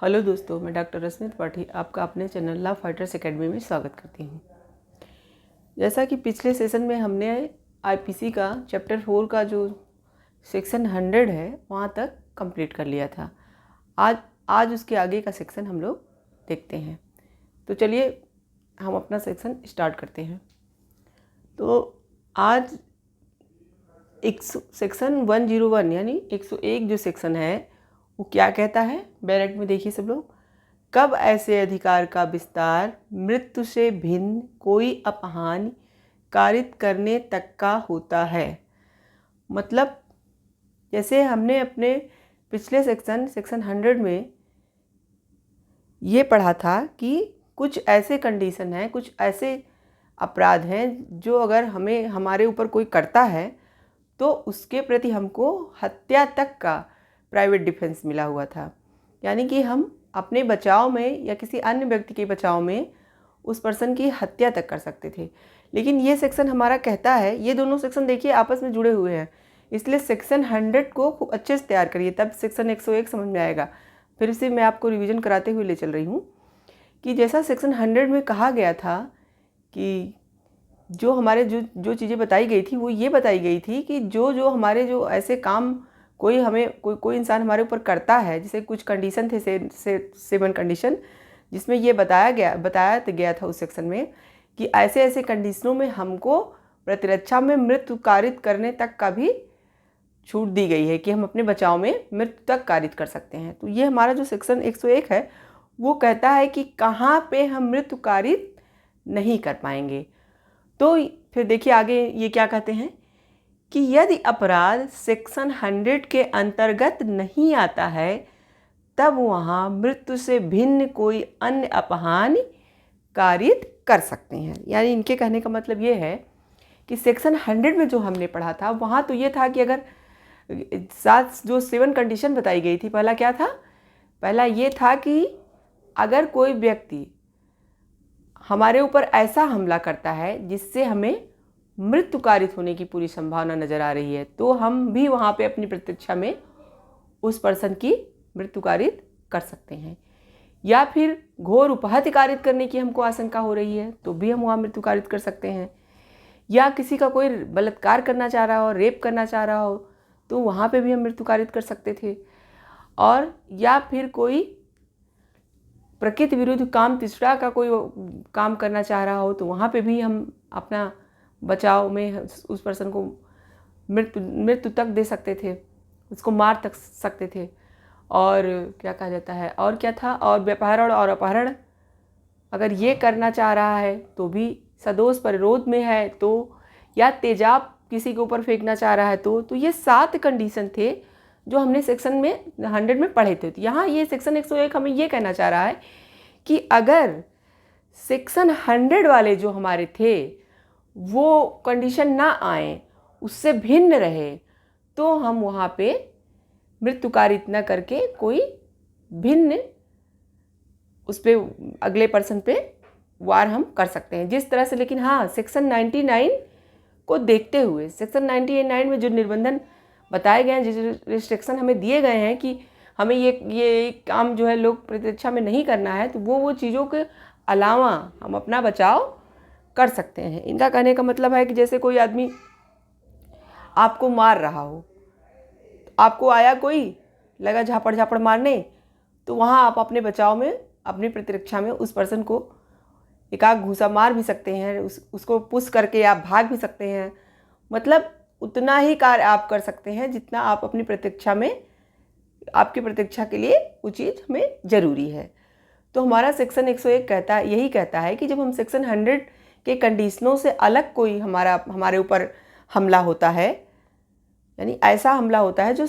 Hello दोस्तों, मैं doctor रश्मि त्रिपाठी आपका अपने चैनल लव फाइटर्स एकेडमी में स्वागत करती हूँ। जैसा कि पिछले सेशन में हमने आईपीसी का चैप्टर 4 का जो सेक्शन 100 है वहाँ तक कंप्लीट कर लिया था। आज उसके आगे का सेक्शन हम लोग देखते हैं। तो चलिए हम अपना सेक्शन स्टार्ट करते हैं। तो आज सेक्शन 101 यानी 101 जो सेक्शन है वो क्या कहता है, बैलेट में देखिए सब लोग। कब ऐसे अधिकार का विस्तार मृत्यु से भिन्न कोई अपहानि कारित करने तक का होता है। मतलब जैसे हमने अपने पिछले सेक्शन 100 में ये पढ़ा था कि कुछ ऐसे कंडीशन हैं, कुछ ऐसे अपराध हैं जो अगर हमारे ऊपर कोई करता है तो उसके प्रति हमको हत्या तक का प्राइवेट डिफेंस मिला हुआ था। यानी कि हम अपने बचाव में या किसी अन्य व्यक्ति के बचाव में उस पर्सन की हत्या तक कर सकते थे। लेकिन ये सेक्शन हमारा कहता है, ये दोनों सेक्शन देखिए आपस में जुड़े हुए हैं, इसलिए सेक्शन 100 को खूब अच्छे से तैयार करिए, तब सेक्शन 101 समझ में आएगा। फिर से मैं आपको रिवीजन कराते हुए ले चल रही हूँ कि जैसा सेक्शन 100 में कहा गया था कि जो हमारे जो चीज़ें बताई गई थी वो ये बताई गई थी कि जो हमारे जो ऐसे काम कोई इंसान हमारे ऊपर करता है, जैसे कुछ कंडीशन थे 7 कंडीशन, जिसमें ये बताया गया था उस सेक्शन में कि ऐसे ऐसे कंडीशनों में हमको प्रतिरक्षा में मृत्यु कारित करने तक का भी छूट दी गई है कि हम अपने बचाव में मृत्यु तक कारित कर सकते हैं। तो ये हमारा जो सेक्शन 101 है वो कहता है कि कहाँ पे हम मृत्यु कारित नहीं कर पाएंगे। तो फिर देखिए आगे ये क्या कहते हैं कि यदि अपराध सेक्शन 100 के अंतर्गत नहीं आता है तब वहाँ मृत्यु से भिन्न कोई अन्य अपहानि कारित कर सकते हैं। यानी इनके कहने का मतलब ये है कि सेक्शन 100 में जो हमने पढ़ा था वहाँ तो ये था कि अगर 7 कंडीशन बताई गई थी, पहला क्या था, पहला ये था कि अगर कोई व्यक्ति हमारे ऊपर ऐसा हमला करता है जिससे हमें मृत्यु कारित होने की पूरी संभावना नज़र आ रही है तो हम भी वहाँ पे अपनी प्रतीक्षा में उस पर्सन की मृत्यु कारित कर सकते हैं। या फिर घोर उपहत्या कारित करने की हमको आशंका हो रही है तो भी हम वहाँ मृत्यु कारित कर सकते हैं। या किसी का कोई बलात्कार करना चाह रहा हो, रेप करना चाह रहा हो तो वहाँ पे भी हम मृत्यु कारित कर सकते थे। और या फिर कोई प्रकृति विरुद्ध काम तीसरा का कोई काम करना चाह रहा हो तो वहाँ पे भी हम अपना बचाव में उस पर्सन को मृत्यु तक दे सकते थे, उसको मार तक सकते थे। और क्या कहा जाता है, और क्या था, और व्यापारण और अपहरण अगर ये करना चाह रहा है तो भी सदोष परिरोध में है तो, या तेजाब किसी के ऊपर फेंकना चाह रहा है तो ये 7 कंडीशन थे जो हमने सेक्शन में 100 में पढ़े थे। यहाँ ये सेक्शन 101 हमें ये कहना चाह रहा है कि अगर सेक्शन 100 वाले जो हमारे थे वो कंडीशन ना आए, उससे भिन्न रहे, तो हम वहाँ पे मृत्यु कारित न करके कोई भिन्न उस पर अगले पर्सन पे वार हम कर सकते हैं जिस तरह से। लेकिन हाँ, सेक्शन 99 को देखते हुए, सेक्शन 99 में जो निर्बंधन बताए गए हैं, जो रिस्ट्रिक्शन हमें दिए गए हैं कि हमें ये काम जो है लोक प्रतिरक्षा में नहीं करना है, तो वो चीज़ों के अलावा हम अपना बचाव कर सकते हैं। इनका कहने का मतलब है कि जैसे कोई आदमी आपको मार रहा हो, आपको आया कोई, लगा झापड़ मारने, तो वहाँ आप अपने बचाव में, अपनी प्रतिरक्षा में उस पर्सन को एक आध घूंसा मार भी सकते हैं, उसको पुश करके आप भाग भी सकते हैं। मतलब उतना ही कार्य आप कर सकते हैं जितना आप अपनी प्रतीक्षा में, आपकी प्रतीक्षा के लिए वो चीज़ हमें ज़रूरी है। तो हमारा सेक्शन 101 यही कहता है कि जब हम सेक्शन 100 के कंडीशनों से अलग कोई हमारे ऊपर हमला होता है, यानी ऐसा हमला होता है जो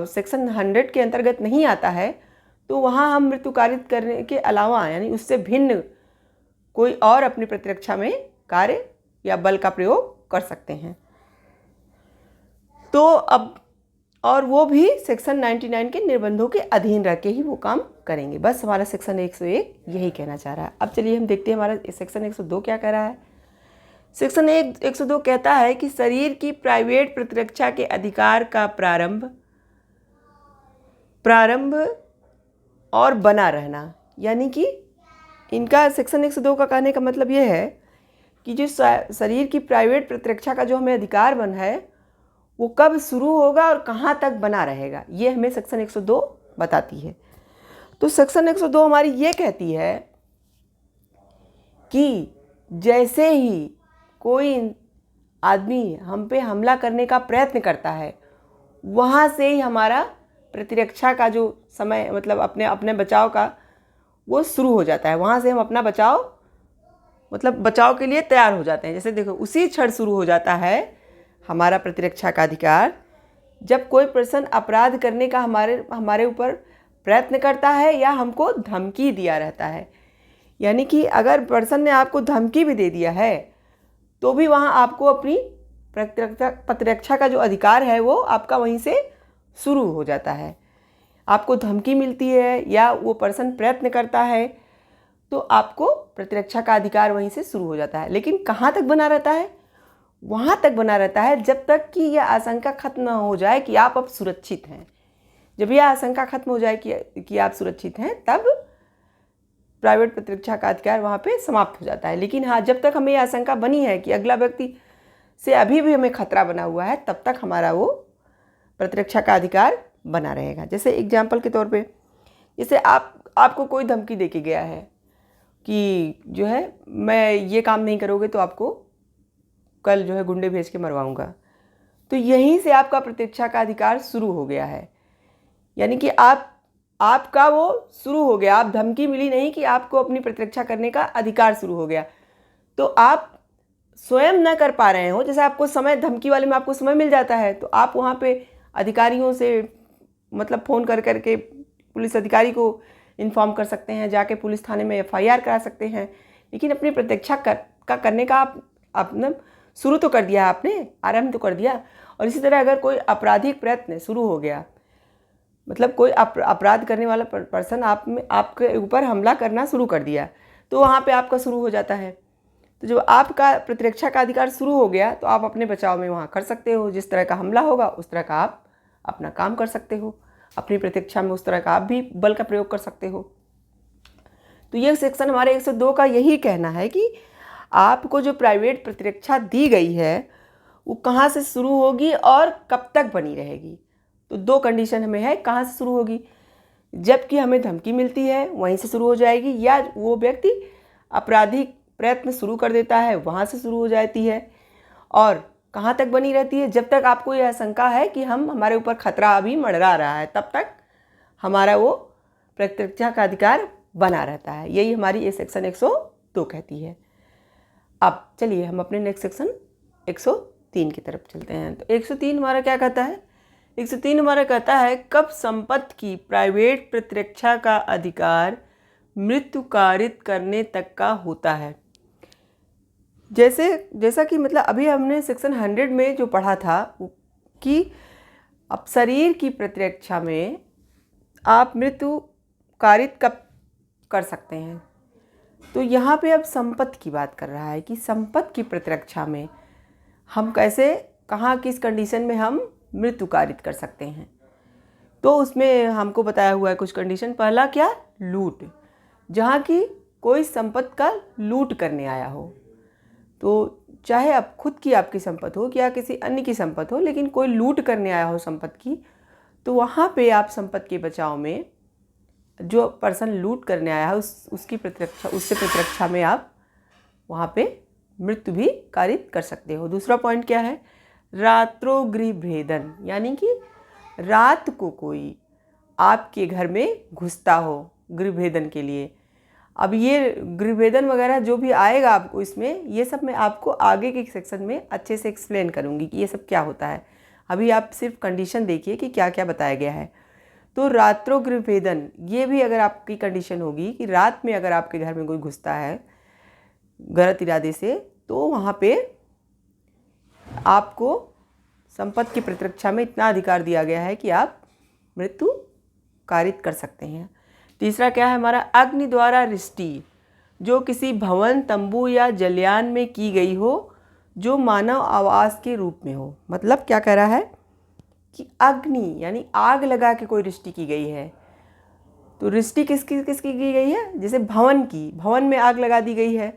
सेक्शन 100 के अंतर्गत नहीं आता है, तो वहाँ हम मृत्यु कारित करने के अलावा यानी उससे भिन्न कोई और अपनी प्रतिरक्षा में कार्य या बल का प्रयोग कर सकते हैं। तो अब और वो भी सेक्शन 99 के निर्बंधों के अधीन रह के ही वो काम करेंगे। बस हमारा सेक्शन 101 यही कहना चाह रहा है। अब चलिए हम देखते हैं हमारा सेक्शन 102 क्या कह रहा है। सेक्शन 102 कहता है कि शरीर की प्राइवेट प्रतिरक्षा के अधिकार का प्रारंभ और बना रहना, यानी कि इनका सेक्शन 102 का कहने का मतलब ये है कि जो शरीर की प्राइवेट प्रतिरक्षा का जो हमें अधिकार बन है वो कब शुरू होगा और कहाँ तक बना रहेगा, ये हमें सेक्शन 102 बताती है। तो सेक्शन 102 हमारी ये कहती है कि जैसे ही कोई आदमी हम पे हमला करने का प्रयत्न करता है, वहाँ से ही हमारा प्रतिरक्षा का जो समय मतलब अपने बचाव का वो शुरू हो जाता है। वहाँ से हम अपना बचाव के लिए तैयार हो जाते हैं। जैसे देखो, उसी क्षण शुरू हो जाता है हमारा प्रतिरक्षा का अधिकार जब कोई पर्सन अपराध करने का हमारे ऊपर प्रयत्न करता है या हमको धमकी दिया रहता है। यानी कि अगर पर्सन ने आपको धमकी भी दे दिया है तो भी वहाँ आपको अपनी प्रतिरक्षा का जो अधिकार है वो आपका वहीं से शुरू हो जाता है। आपको धमकी मिलती है या वो पर्सन प्रयत्न करता है तो आपको प्रतिरक्षा का अधिकार वहीं से शुरू हो जाता है। लेकिन कहाँ तक बना रहता है? वहाँ तक बना रहता है जब तक कि यह आशंका खत्म न हो जाए कि आप अब सुरक्षित हैं। जब यह आशंका खत्म हो जाए कि आप सुरक्षित हैं, तब प्राइवेट प्रतिरक्षा का अधिकार वहाँ पे समाप्त हो जाता है। लेकिन हाँ, जब तक हमें यह आशंका बनी है कि अगला व्यक्ति से अभी भी हमें खतरा बना हुआ है, तब तक हमारा वो प्रतिरक्षा का अधिकार बना रहेगा। जैसे एग्जाम्पल के तौर पे, जैसे आपको कोई धमकी दे के गया है कि जो है मैं ये काम नहीं करोगे तो आपको कल जो है गुंडे भेज के मरवाऊंगा, तो यहीं से आपका प्रतिरक्षा का अधिकार शुरू हो गया है। यानी कि आपका वो शुरू हो गया। आप धमकी मिली नहीं कि आपको अपनी प्रतिरक्षा करने का अधिकार शुरू हो गया, तो आप स्वयं न कर पा रहे हो। जैसे आपको समय, धमकी वाले में आपको समय मिल जाता है तो आप वहाँ पे अधिकारियों से मतलब फ़ोन कर करके पुलिस अधिकारी को इन्फॉर्म कर सकते हैं, जाके पुलिस थाने में FIR करा सकते हैं। लेकिन अपनी प्रतिरक्षा करने का आपने शुरू तो कर दिया, आपने आरंभ तो कर दिया। और इसी तरह अगर कोई आपराधिक प्रयत्न शुरू हो गया, मतलब कोई अपराध करने वाला पर्सन आपके ऊपर हमला करना शुरू कर दिया, तो वहाँ पे आपका शुरू हो जाता है। तो जब आपका प्रतिरक्षा का अधिकार शुरू हो गया तो आप अपने बचाव में वहाँ कर सकते हो। जिस तरह का हमला होगा उस तरह का आप अपना काम कर सकते हो। अपनी प्रतिरक्षा में उस तरह का आप भी बल का प्रयोग कर सकते हो। तो ये सेक्शन हमारे 102 का यही कहना है कि आपको जो प्राइवेट प्रतिरक्षा दी गई है वो कहाँ से शुरू होगी और कब तक बनी रहेगी। तो दो कंडीशन हमें है, कहाँ से शुरू होगी? जबकि हमें धमकी मिलती है वहीं से शुरू हो जाएगी, या वो व्यक्ति आपराधिक प्रयत्न शुरू कर देता है वहाँ से शुरू हो जाती है। और कहाँ तक बनी रहती है? जब तक आपको यह आशंका है कि हमारे ऊपर खतरा अभी मंडरा रहा है, तब तक हमारा वो प्रतिरक्षा का अधिकार बना रहता है। यही हमारी ये सेक्शन 102 कहती है। अब चलिए हम अपने नेक्स्ट सेक्शन 103 की तरफ चलते हैं। तो 103 हमारा क्या कहता है? 103 हमारा कहता है कब संपत्ति की प्राइवेट प्रतिरक्षा का अधिकार मृत्यु कारित करने तक का होता है। जैसा कि मतलब अभी हमने सेक्शन 100 में जो पढ़ा था कि अब शरीर की प्रतिरक्षा में आप मृत्यु कारित कब कर सकते हैं, तो यहाँ पे अब संपत्ति की बात कर रहा है कि संपत्ति की प्रतिरक्षा में हम कैसे, कहाँ, किस कंडीशन में हम मृत्यु कारित कर सकते हैं। तो उसमें हमको बताया हुआ है कुछ कंडीशन। पहला क्या? लूट, जहाँ की कोई संपत्ति का लूट करने आया हो। तो चाहे अब खुद की आपकी संपत्ति हो या किसी अन्य की संपत्ति हो, लेकिन कोई लूट करने आया हो संपत्ति की, तो वहाँ पे आप संपत्ति के बचाव में जो पर्सन लूट करने आया है उससे प्रतिरक्षा में आप वहाँ पे मृत्यु भी कारित कर सकते हो। दूसरा पॉइंट क्या है? रात्रो गृह भेदन, यानी कि रात को कोई आपके घर में घुसता हो गृह भेदन के लिए। अब ये गृह भेदन वगैरह जो भी आएगा आपको इसमें, ये सब मैं आपको आगे के सेक्शन में अच्छे से एक्सप्लेन करूँगी कि ये सब क्या होता है। अभी आप सिर्फ कंडीशन देखिए कि क्या क्या बताया गया है। तो रात्रो गृह भेदन, ये भी अगर आपकी कंडीशन होगी कि रात में अगर आपके घर में कोई घुसता है गलत इरादे से, तो वहाँ पे आपको संपत्ति की प्रतिरक्षा में इतना अधिकार दिया गया है कि आप मृत्यु कारित कर सकते हैं। तीसरा क्या है हमारा? अग्नि द्वारा रिष्टि, जो किसी भवन, तंबू या जलयान में की गई हो, जो मानव आवास के रूप में हो। मतलब क्या कह रहा है कि अग्नि यानी आग लगा के कोई रिष्टि की गई है, तो रिष्टि किसकी किसकी की गई है? जैसे भवन की, भवन में आग लगा दी गई है,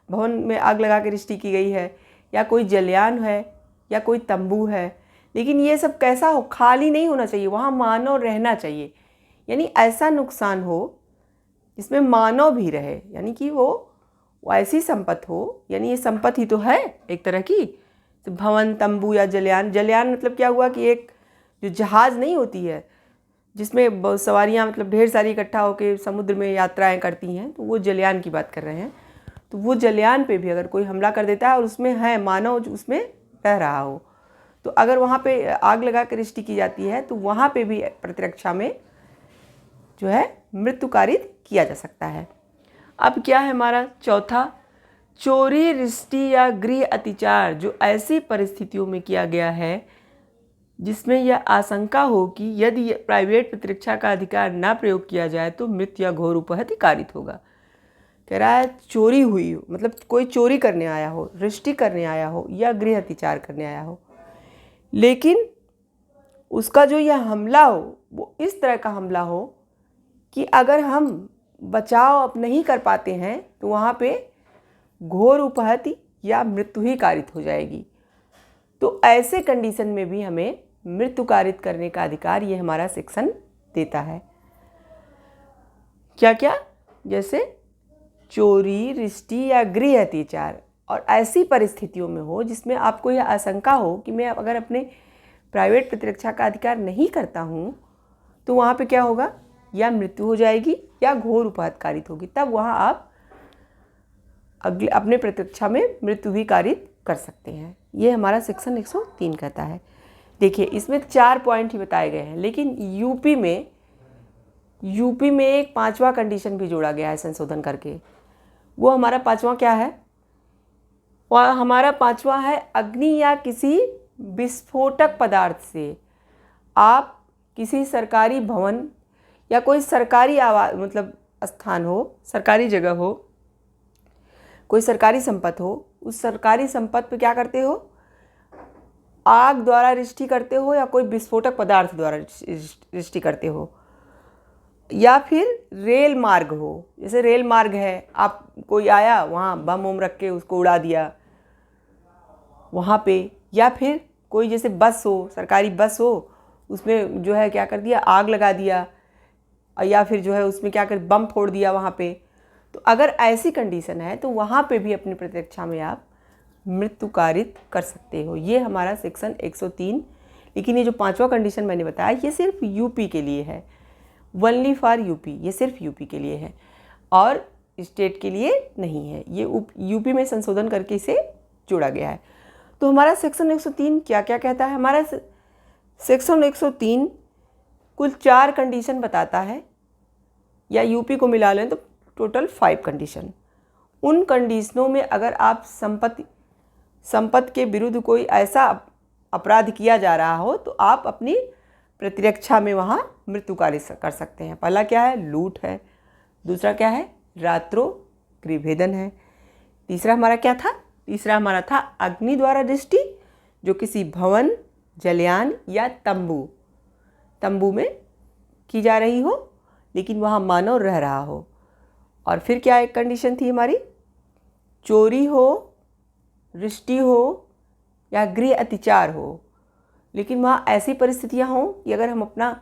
भवन में आग लगा के रिष्टि की गई है, या कोई जलयान है, या कोई तंबू है। लेकिन ये सब कैसा हो? खाली नहीं होना चाहिए, वहाँ मानव रहना चाहिए। यानी ऐसा नुकसान हो जिसमें मानव भी रहे, यानी कि वो ऐसी संपत्ति हो, यानी ये संपत्ति ही तो है एक तरह की। तो भवन, तंबू या जलयान, जलयान मतलब क्या हुआ कि एक जो जहाज़ नहीं होती है जिसमें सवारियाँ मतलब ढेर सारी इकट्ठा होकर समुद्र में यात्राएं करती हैं, तो वो जलयान की बात कर रहे हैं। तो वो जलयान पे भी अगर कोई हमला कर देता है और उसमें है मानव उसमें रह रहा हो, तो अगर वहाँ पे आग लगा कर रिष्टि की जाती है तो वहाँ पे भी प्रतिरक्षा में जो है मृत्यु कारित किया जा सकता है। अब क्या है हमारा चौथा? चोरी, रिष्टि या गृह अतिचार जो ऐसी परिस्थितियों में किया गया है जिसमें यह आशंका हो कि यदि प्राइवेट प्रतिरक्षा का अधिकार न प्रयोग किया जाए तो मृत्यु या घोर उपहति कारित होगा। कह रहा है चोरी हुई हो, मतलब कोई चोरी करने आया हो, रिष्टि करने आया हो या गृह अतिचार करने आया हो, लेकिन उसका जो यह हमला हो वो इस तरह का हमला हो कि अगर हम बचाव अब नहीं कर पाते हैं तो वहाँ पे घोर उपहति या मृत्यु ही कारित हो जाएगी। तो ऐसे कंडीशन में भी हमें मृत्यु कारित करने का अधिकार ये हमारा सेक्शन देता है। क्या क्या? जैसे चोरी, रिष्टि या गृह अतिचार, और ऐसी परिस्थितियों में हो जिसमें आपको यह आशंका हो कि मैं अगर अपने प्राइवेट प्रतिरक्षा का अधिकार नहीं करता हूँ तो वहाँ पे क्या होगा? या मृत्यु हो जाएगी या घोर उपहति कारित होगी। तब वहाँ आप अपने प्रतिरक्षा में मृत्यु भी कारित कर सकते हैं। ये हमारा सेक्शन 103 कहता है। देखिए इसमें 4 पॉइंट ही बताए गए हैं, लेकिन यूपी में एक 5वां कंडीशन भी जोड़ा गया है संशोधन करके। वो हमारा 5वां क्या है? वह हमारा 5वां है अग्नि या किसी विस्फोटक पदार्थ से आप किसी सरकारी भवन या कोई सरकारी आवास मतलब स्थान हो, सरकारी जगह हो, कोई सरकारी संपत्ति हो, उस सरकारी संपत्ति पे क्या करते हो? आग द्वारा रिष्टि करते हो या कोई विस्फोटक पदार्थ द्वारा रिष्टि करते हो, या फिर रेल मार्ग हो। जैसे रेल मार्ग है, आप कोई आया वहाँ बम वम रख के उसको उड़ा दिया वहाँ पे, या फिर कोई जैसे बस हो, सरकारी बस हो, उसमें जो है क्या कर दिया? आग लगा दिया, या फिर जो है उसमें क्या कर बम फोड़ दिया वहाँ पे। तो अगर ऐसी कंडीशन है तो वहाँ पे भी अपनी प्रतिरक्षा में आप मृत्यु कारित कर सकते हो। ये हमारा सेक्शन 103। लेकिन ये जो 5वां कंडीशन मैंने बताया ये सिर्फ यूपी के लिए है, ओनली फॉर यूपी, ये सिर्फ यूपी के लिए है और स्टेट के लिए नहीं है। ये यूपी में संशोधन करके इसे जोड़ा गया है। तो हमारा सेक्शन 103 क्या क्या कहता है? हमारा सेक्शन 103 कुल 4 कंडीशन बताता है, या यूपी को मिला लें तो टोटल 5 कंडीशन। उन कंडीशनों में अगर आप संपत्ति के विरुद्ध कोई ऐसा अपराध किया जा रहा हो तो आप अपनी प्रतिरक्षा में वहाँ मृत्यु कारित कर सकते हैं। पहला क्या है? लूट है। दूसरा क्या है? रात्रो गृहभेदन है। तीसरा हमारा क्या था? तीसरा हमारा था अग्नि द्वारा रिष्टि, जो किसी भवन, जलयान या तंबू में की जा रही हो लेकिन वहाँ मानव रह रहा हो। और फिर क्या एक कंडीशन थी हमारी? चोरी हो, रिष्टि हो या गृह अतिचार हो, लेकिन वहाँ ऐसी परिस्थितियाँ हों कि अगर हम अपना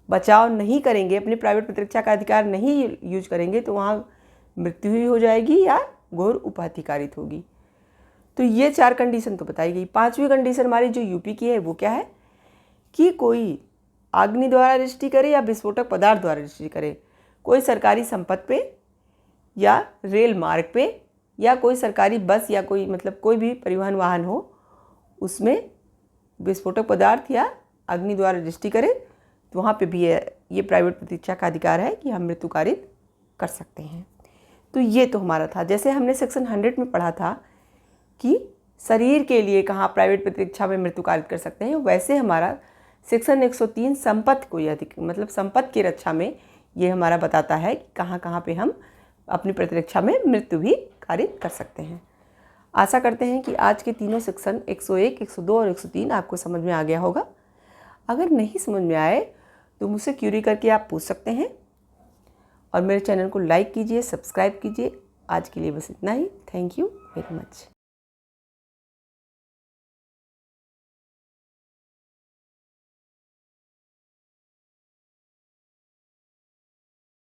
बचाव नहीं करेंगे, अपनी प्राइवेट प्रतिरक्षा का अधिकार नहीं यूज करेंगे तो वहाँ मृत्यु ही हो जाएगी या घोर उपहति कारित होगी। तो ये 4 कंडीशन तो बताई गई। 5वीं कंडीशन हमारी जो यूपी की है वो क्या है? कि कोई अग्नि द्वारा रिष्टि करे या विस्फोटक पदार्थ द्वारा रिष्टि करे, कोई सरकारी संपत्ति पे या रेल मार्ग पे या कोई सरकारी बस या कोई मतलब कोई भी परिवहन वाहन हो उसमें विस्फोटक पदार्थ या अग्नि द्वारा रिष्टि करे, तो वहाँ पे भी ये प्राइवेट प्रतिरक्षा का अधिकार है कि हम मृत्यु कारित कर सकते हैं। तो ये तो हमारा था। जैसे हमने सेक्शन 100 में पढ़ा था कि शरीर के लिए कहाँ प्राइवेट प्रतिरक्षा में मृत्यु कारित कर सकते हैं, वैसे हमारा सेक्शन 103 संपत्ति को मतलब संपत्ति की रक्षा में ये हमारा बताता है कि कहाँ कहाँ पे हम अपनी प्रतिरक्षा में मृत्यु भी कारित कर सकते हैं। आशा करते हैं कि आज के तीनों सेक्शन 101, 102 और 103 आपको समझ में आ गया होगा। अगर नहीं समझ में आए तो मुझसे क्यूरी करके आप पूछ सकते हैं। और मेरे चैनल को लाइक कीजिए, सब्सक्राइब कीजिए। आज के लिए बस इतना ही। Thank you very much.